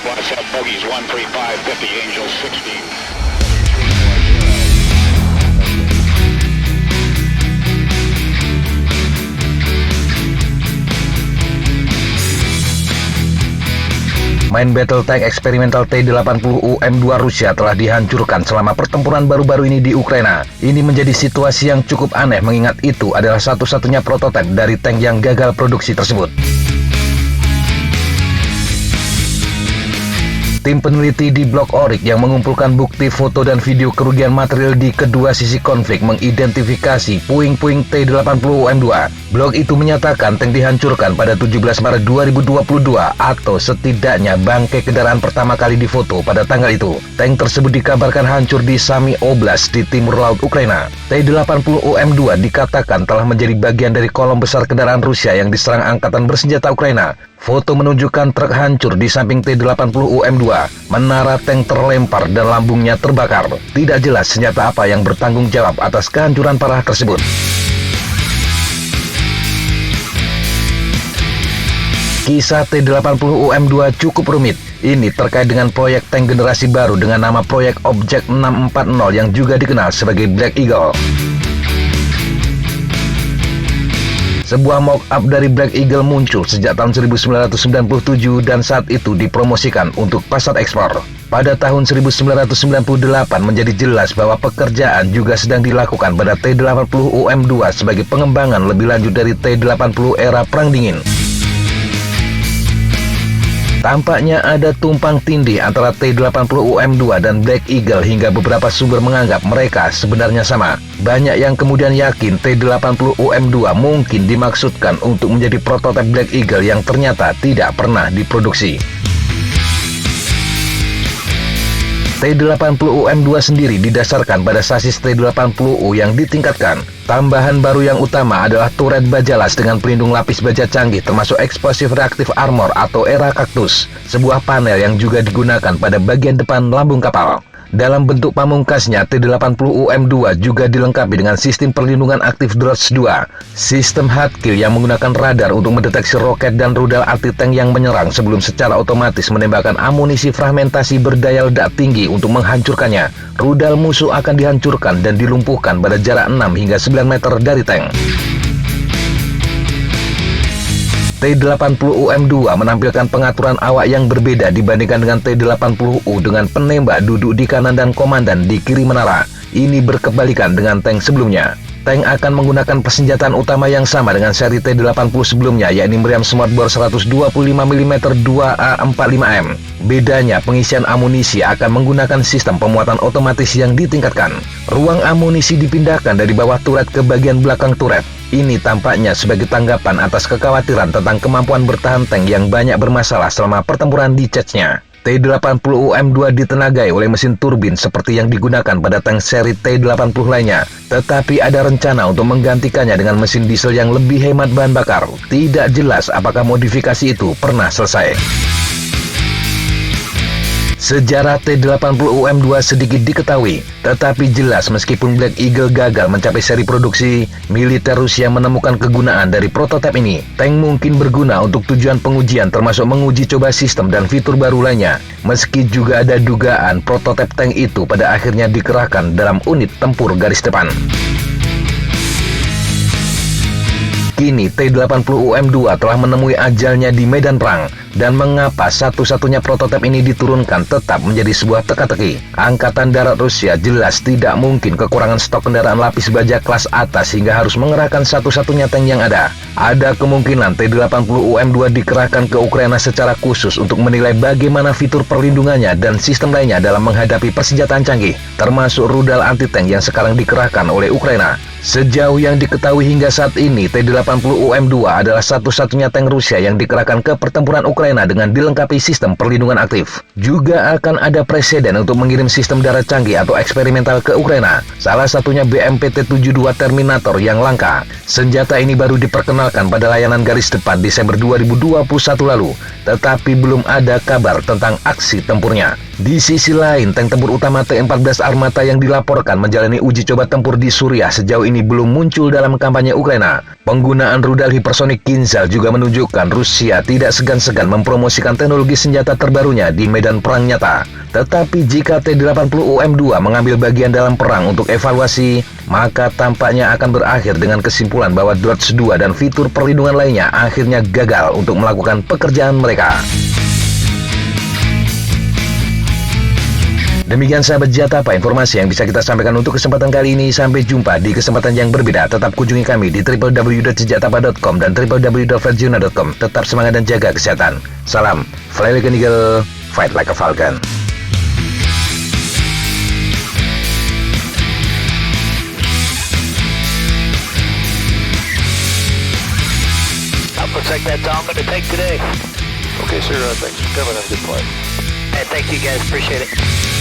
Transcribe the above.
Watch out, bogeys 135, 50, Angel 60. Main battle tank eksperimental T-80UM2 Rusia telah dihancurkan selama pertempuran baru-baru ini di Ukraina. Ini menjadi situasi yang cukup aneh mengingat itu adalah satu-satunya prototipe dari tank yang gagal produksi tersebut. Tim peneliti di blog Oryx yang mengumpulkan bukti foto dan video kerugian material di kedua sisi konflik mengidentifikasi puing-puing T-80UM2. Blog itu menyatakan tank dihancurkan pada 17 Maret 2022 atau setidaknya bangkai kendaraan pertama kali difoto pada tanggal itu. Tank tersebut dikabarkan hancur di Sami Oblast di timur laut Ukraina. T-80UM2 dikatakan telah menjadi bagian dari kolom besar kendaraan Rusia yang diserang angkatan bersenjata Ukraina. Foto menunjukkan truk hancur di samping T-80UM2, menara tank terlempar dan lambungnya terbakar. Tidak jelas senjata apa yang bertanggung jawab atas kehancuran parah tersebut. Kisah T-80UM2 cukup rumit. Ini terkait dengan proyek tank generasi baru dengan nama proyek Objek 640 yang juga dikenal sebagai Black Eagle. Sebuah mock-up dari Black Eagle muncul sejak tahun 1997 dan saat itu dipromosikan untuk pasar ekspor. Pada tahun 1998 menjadi jelas bahwa pekerjaan juga sedang dilakukan pada T-80UM2 sebagai pengembangan lebih lanjut dari T-80 era Perang Dingin. Tampaknya ada tumpang tindih antara T-80UM2 dan Black Eagle hingga beberapa sumber menganggap mereka sebenarnya sama. Banyak yang kemudian yakin T-80UM2 mungkin dimaksudkan untuk menjadi prototipe Black Eagle yang ternyata tidak pernah diproduksi. T-80UM2 sendiri didasarkan pada sasis T-80U yang ditingkatkan. Tambahan baru yang utama adalah turret baja las dengan pelindung lapis baja canggih termasuk Explosive Reactive Armor atau era kaktus, sebuah panel yang juga digunakan pada bagian depan lambung kapal. Dalam bentuk pamungkasnya, T-80UM2 juga dilengkapi dengan sistem perlindungan aktif DROS 2, sistem hardkill yang menggunakan radar untuk mendeteksi roket dan rudal anti-tank yang menyerang sebelum secara otomatis menembakkan amunisi fragmentasi berdaya ledak tinggi untuk menghancurkannya. Rudal musuh akan dihancurkan dan dilumpuhkan pada jarak 6 hingga 9 meter dari tank. T-80UM2 menampilkan pengaturan awak yang berbeda dibandingkan dengan T-80U dengan penembak duduk di kanan dan komandan di kiri menara. Ini berkebalikan dengan tank sebelumnya. Tank akan menggunakan persenjataan utama yang sama dengan seri T-80 sebelumnya, yakni meriam smoothbore 125 mm 2A45M. Bedanya, pengisian amunisi akan menggunakan sistem pemuatan otomatis yang ditingkatkan. Ruang amunisi dipindahkan dari bawah turret ke bagian belakang turret. Ini tampaknya sebagai tanggapan atas kekhawatiran tentang kemampuan bertahan tank yang banyak bermasalah selama pertempuran di Chechnya. T-80UM2 ditenagai oleh mesin turbin seperti yang digunakan pada tank seri T-80 lainnya. Tetapi ada rencana untuk menggantikannya dengan mesin diesel yang lebih hemat bahan bakar. Tidak jelas apakah modifikasi itu pernah selesai. Sejarah T-80UM2 sedikit diketahui, tetapi jelas meskipun Black Eagle gagal mencapai seri produksi, militer Rusia menemukan kegunaan dari prototipe ini. Tank mungkin berguna untuk tujuan pengujian termasuk menguji coba sistem dan fitur baru lainnya. Meski juga ada dugaan prototipe tank itu pada akhirnya dikerahkan dalam unit tempur garis depan. Kini T-80UM2 telah menemui ajalnya di medan perang. Dan mengapa satu-satunya prototipe ini diturunkan tetap menjadi sebuah teka-teki. Angkatan Darat Rusia jelas tidak mungkin kekurangan stok kendaraan lapis baja kelas atas hingga harus mengerahkan satu-satunya tank yang ada. Ada kemungkinan T-80UM2 dikerahkan ke Ukraina secara khusus untuk menilai bagaimana fitur perlindungannya dan sistem lainnya dalam menghadapi persenjataan canggih, termasuk rudal anti-tank yang sekarang dikerahkan oleh Ukraina. Sejauh yang diketahui hingga saat ini, T-80UM2 adalah satu-satunya tank Rusia yang dikerahkan ke pertempuran Ukraina dengan dilengkapi sistem perlindungan aktif. Juga akan ada presiden untuk mengirim sistem darat canggih atau eksperimental ke Ukraina. Salah satunya BMP-T-72 Terminator yang langka. Senjata ini baru diperkenalkan pada layanan garis depan Desember 2021 lalu, tetapi belum ada kabar tentang aksi tempurnya. Di sisi lain, tank tempur utama T-14 Armata yang dilaporkan menjalani uji coba tempur di Suriah sejauh ini belum muncul dalam kampanye Ukraina. Penggunaan rudal hipersonik Kinzhal juga menunjukkan Rusia tidak segan-segan mempromosikan teknologi senjata terbarunya di medan perang nyata. Tetapi jika T-80UM2 mengambil bagian dalam perang untuk evaluasi, maka tampaknya akan berakhir dengan kesimpulan bahwa Dodge 2 dan fitur perlindungan lainnya akhirnya gagal untuk melakukan pekerjaan mereka. Demikian sahabat Jatapa informasi yang bisa kita sampaikan untuk kesempatan kali ini. Sampai jumpa di kesempatan yang berbeda. Tetap kunjungi kami di www.sejatapa.com dan www.verjuna.com. Tetap semangat dan jaga kesehatan. Salam, fly like an eagle, fight like a falcon. Looks like that's all I'm going to take today. Okay, sir. Thanks for coming. Have a good flight. Hey, thank you guys. Appreciate it.